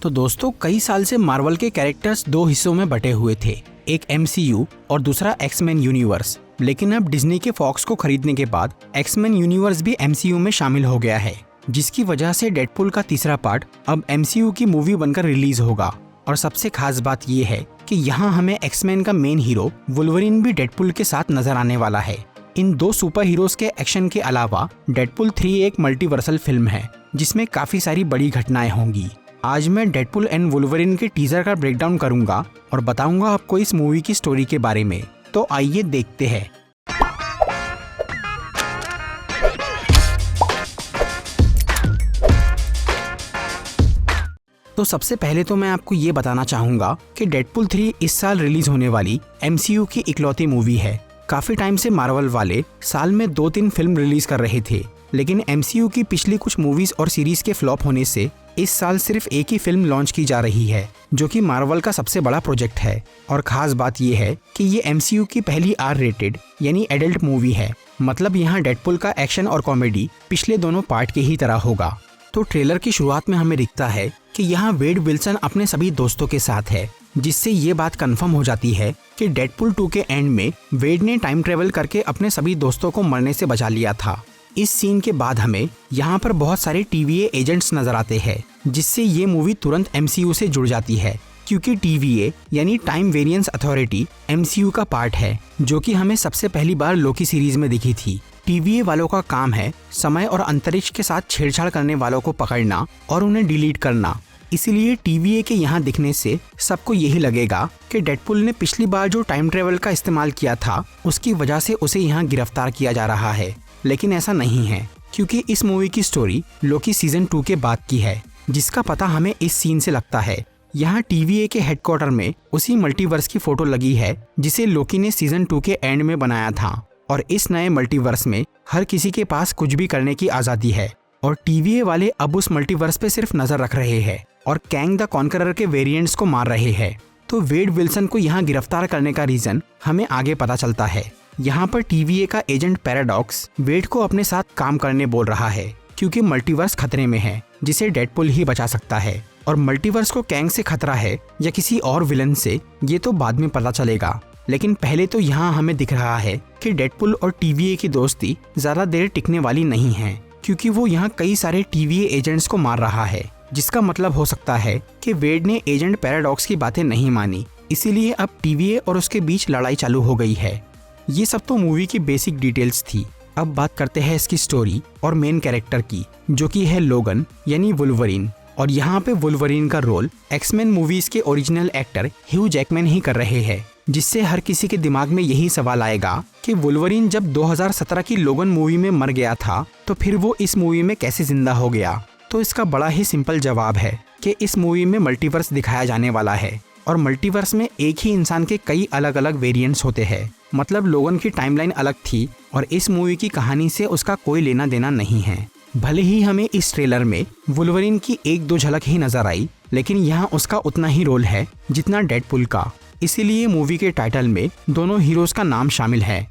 तो दोस्तों, कई साल से मार्वल के कैरेक्टर्स दो हिस्सों में बटे हुए थे, एक MCU और दूसरा एक्समैन यूनिवर्स। लेकिन अब डिज्नी के फॉक्स को खरीदने के बाद एक्समैन यूनिवर्स भी MCU में शामिल हो गया है, जिसकी वजह से डेडपुल का तीसरा पार्ट अब MCU की मूवी बनकर रिलीज होगा। और सबसे खास बात ये है कि यहाँ हमें एक्समैन का मेन हीरो वुल्वरीन भी डेडपुल के साथ नजर आने वाला है। इन दो सुपर हीरोज के एक्शन के अलावा डेडपुल 3 एक मल्टीवर्सल फिल्म है, जिसमें काफी सारी बड़ी घटनाएं होंगी। आज मैं डेडपुल एंड वुल्वरीन के टीजर का ब्रेकडाउन करूंगा और बताऊंगा आपको इस मूवी की स्टोरी के बारे में। तो आइए देखते हैं। तो सबसे पहले तो मैं आपको ये बताना चाहूंगा कि डेडपुल 3 इस साल रिलीज होने वाली MCU की इकलौती मूवी है। काफी टाइम से मार्वल वाले साल में 2-3 फिल्म रिलीज कर रहे थे, लेकिन MCU की पिछली कुछ मूवीज और सीरीज के फ्लॉप होने से इस साल सिर्फ एक ही फिल्म लॉन्च की जा रही है, जो कि मार्वल का सबसे बड़ा प्रोजेक्ट है। और खास बात यह है कि ये MCU की पहली R-रेटेड यानी एडल्ट मूवी है। मतलब यहाँ डेडपुल का एक्शन और कॉमेडी पिछले दोनों पार्ट के ही तरह होगा। तो ट्रेलर की शुरुआत में हमें दिखता है कि यहाँ वेड विल्सन अपने सभी दोस्तों के साथ है, जिससे ये बात कंफर्म हो जाती है कि डेडपुल 2 के एंड में वेड ने टाइम ट्रेवल करके अपने सभी दोस्तों को मरने से बचा लिया था। इस सीन के बाद हमें यहाँ पर बहुत सारे TVA एजेंट्स नजर आते हैं, जिससे ये मूवी तुरंत MCU से जुड़ जाती है, क्योंकि TVA यानी टाइम वेरिएंस अथॉरिटी MCU का पार्ट है, जो कि हमें सबसे पहली बार लोकी सीरीज में दिखी थी। TVA वालों का काम है समय और अंतरिक्ष के साथ छेड़छाड़ करने वालों को पकड़ना और उन्हें डिलीट करना। इसीलिए TVA के यहाँ दिखने से सबको यही लगेगा कि डेडपुल ने पिछली बार जो टाइम ट्रेवल का इस्तेमाल किया था, उसकी वजह से उसे यहाँ गिरफ्तार किया जा रहा है। लेकिन ऐसा नहीं है, क्योंकि इस मूवी की स्टोरी लोकी सीजन 2 के बाद की है, जिसका पता हमें इस सीन से लगता है। यहाँ TVA के हेडक्वार्टर में उसी मल्टीवर्स की फोटो लगी है, जिसे लोकी ने सीजन 2 के एंड में बनाया था। और इस नए मल्टीवर्स में हर किसी के पास कुछ भी करने की आजादी है, और TVA वाले अब उस मल्टीवर्स पे सिर्फ नजर रख रहे हैं और कैंग द कॉन्करर के वेरिएंट्स को मार रहे हैं। तो वेड विल्सन को यहाँ गिरफ्तार करने का रीजन हमें आगे पता चलता है। यहाँ पर TVA का एजेंट पैराडॉक्स वेड को अपने साथ काम करने बोल रहा है, क्योंकि मल्टीवर्स खतरे में है, जिसे डेडपुल ही बचा सकता है। और मल्टीवर्स को कैंग से खतरा है या किसी और विलन से, ये तो बाद में पता चलेगा। लेकिन पहले तो यहाँ हमें दिख रहा है कि डेडपुल और TVA की दोस्ती ज्यादा देर टिकने वाली नहीं है, क्योंकि वो यहाँ कई सारे TVA एजेंट्स को मार रहा है, जिसका मतलब हो सकता है कि वेड ने एजेंट पैराडॉक्स की बातें नहीं मानी, इसीलिए अब TVA और उसके बीच लड़ाई चालू हो गई है। ये सब तो मूवी की बेसिक डिटेल्स थी। अब बात करते हैं इसकी स्टोरी और मेन कैरेक्टर की, जो कि है लोगन यानी वुल्वरीन। और यहाँ पे वुल्वरीन का रोल एक्समैन मूवीज के ओरिजिनल एक्टर ह्यू जैकमैन ही कर रहे हैं, जिससे हर किसी के दिमाग में यही सवाल आएगा कि वुल्वरीन जब 2017 की लोगन मूवी में मर गया था, तो फिर वो इस मूवी में कैसे जिंदा हो गया। तो इसका बड़ा ही सिंपल जवाब है कि इस मूवी में मल्टीवर्स दिखाया जाने वाला है, और मल्टीवर्स में एक ही इंसान के कई अलग अलग वेरिएंट्स होते हैं। मतलब लोगन की टाइमलाइन अलग थी और इस मूवी की कहानी से उसका कोई लेना देना नहीं है। भले ही हमें इस ट्रेलर में वुल्वरीन की 1-2 झलक ही नजर आई, लेकिन यहाँ उसका उतना ही रोल है जितना डेडपुल का। इसीलिए मूवी के टाइटल में दोनों हीरोज का नाम शामिल है।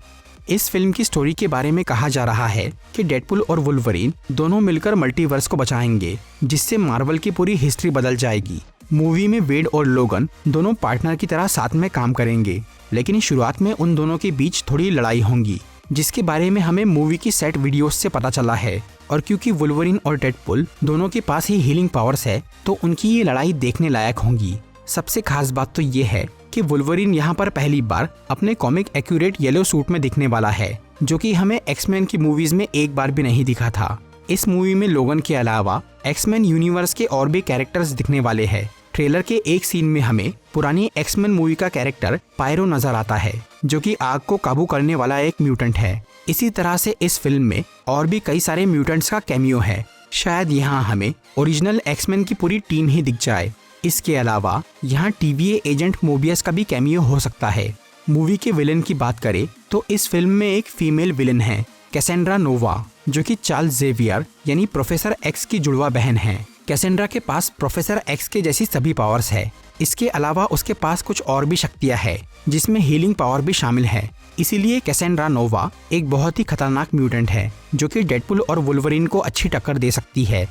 इस फिल्म की स्टोरी के बारे में कहा जा रहा है कि डेडपुल और वुल्वरीन दोनों मिलकर मल्टीवर्स को बचाएंगे, जिससे मार्वल की पूरी हिस्ट्री बदल जाएगी। मूवी में वेड और लोगन दोनों पार्टनर की तरह साथ में काम करेंगे, लेकिन शुरुआत में उन दोनों के बीच थोड़ी लड़ाई होंगी, जिसके बारे में हमें मूवी की सेट वीडियोस से पता चला है। और क्योंकि वुल्वरीन और डेडपुल दोनों के पास ही हीलिंग पावर्स है, तो उनकी ये लड़ाई देखने लायक होंगी। सबसे खास बात तो ये है कि वुल्वरीन यहाँ पर पहली बार अपने कॉमिक एक्यूरेट येलो सूट में दिखने वाला है, जो कि हमें एक्समैन की मूवीज में एक बार भी नहीं दिखा था। इस मूवी में लोगन के अलावा एक्समैन यूनिवर्स के और भी कैरेक्टर्स दिखने वाले हैं। ट्रेलर के एक सीन में हमें पुरानी एक्समैन मूवी का कैरेक्टर पायरो नजर आता है, जो कि आग को काबू करने वाला एक म्यूटेंट है। इसी तरह से इस फिल्म में और भी कई सारे म्यूटेंट्स का कैमियो है। शायद यहाँ हमें ओरिजिनल एक्समैन की पूरी टीम ही दिख जाए। इसके अलावा यहाँ TVA एजेंट मोबियस का भी कैमियो हो सकता है। मूवी के विलन की बात करें तो इस फिल्म में एक फीमेल विलन है, कैसेंड्रा नोवा, जो कि चार्ल्स जेवियर यानी प्रोफेसर एक्स की जुड़वा बहन है। कैसेंड्रा के पास प्रोफेसर एक्स के जैसी सभी पावर्स है। इसके अलावा उसके पास कुछ और भी शक्तियां है, जिसमें हीलिंग पावर भी शामिल है। इसीलिए कैसेंड्रा नोवा एक बहुत ही खतरनाक म्यूटेंट है, जो कि डेडपुल और वुल्वरीन को अच्छी टक्कर दे सकती है।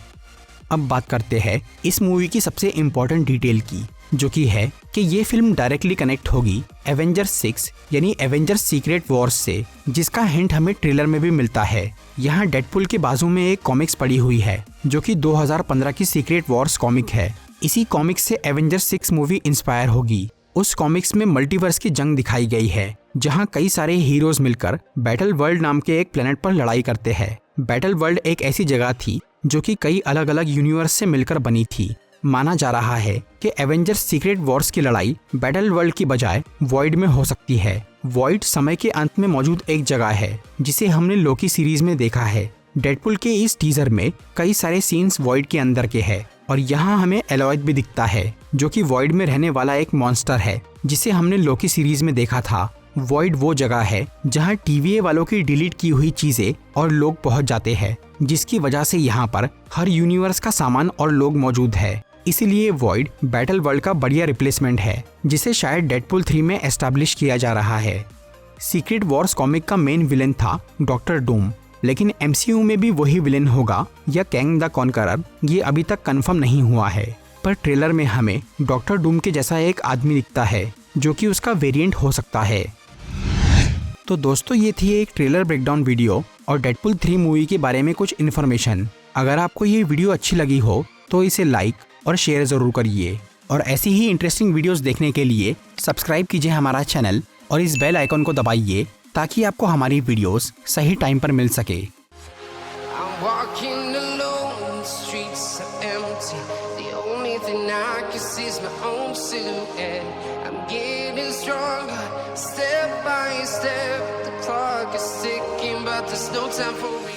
अब बात करते हैं इस मूवी की सबसे इम्पोर्टेंट डिटेल की, जो कि है कि ये फिल्म डायरेक्टली कनेक्ट होगी एवेंजर्स 6 यानी एवेंजर्स सीक्रेट वॉर्स से, जिसका हिंट हमें ट्रेलर में भी मिलता है। यहाँ डेडपुल के बाजू में एक कॉमिक्स पड़ी हुई है जो कि 2015 की सीक्रेट वॉर्स कॉमिक है। इसी कॉमिक्स से एवेंजर्स 6 मूवी इंस्पायर होगी। उस कॉमिक्स में मल्टीवर्स की जंग दिखाई गई है, जहां कई सारे हीरोज मिलकर बैटल वर्ल्ड नाम के एक प्लेनेट पर लड़ाई करते हैं। बैटल वर्ल्ड एक ऐसी जगह थी जो कि कई अलग अलग यूनिवर्स से मिलकर बनी थी। माना जा रहा है कि एवेंजर्स सीक्रेट वॉर्स की लड़ाई बैटल वर्ल्ड की बजाय वॉइड में हो सकती है। वॉइड समय के अंत में मौजूद एक जगह है जिसे हमने लोकी सीरीज में देखा है। डेडपुल के इस टीजर में कई सारे सीन्स वॉइड के अंदर के हैं और यहाँ हमें एलॉयड भी दिखता है, जो कि वॉइड में रहने वाला एक मॉन्स्टर है जिसे हमने लोकी सीरीज में देखा था। वॉइड वो जगह है जहाँ TVA वालों की डिलीट की हुई चीजें और लोग पहुँच जाते हैं, जिसकी वजह से यहाँ पर हर यूनिवर्स का सामान और लोग मौजूद है। इसीलिए वॉइड बैटल वर्ल्ड का बढ़िया रिप्लेसमेंट है, जिसे शायद डेडपुल 3 में एस्टैब्लिश किया जा रहा है। सीक्रेट वॉर्स कॉमिक का मेन विलेन था डॉक्टर डूम, लेकिन MCU में भी वही विलेन होगा या कैंग द कॉन्करर, ये अभी तक कंफर्म नहीं हुआ है। पर ट्रेलर में हमें डॉक्टर डूम के जैसा एक आदमी दिखता है जो कि उसका वेरिएंट हो सकता है। तो दोस्तों, ये थी एक ट्रेलर ब्रेकडाउन वीडियो और डेडपुल 3 मूवी के बारे में कुछ इन्फॉर्मेशन। अगर आपको ये वीडियो अच्छी लगी हो तो इसे लाइक और शेयर ज़रूर करिए, और ऐसी ही इंटरेस्टिंग वीडियोस देखने के लिए सब्सक्राइब कीजिए हमारा चैनल और इस बेल आइकन को दबाइए ताकि आपको हमारी वीडियोस सही टाइम पर मिल सके। Step by step, the clock is ticking, but there's no time for me.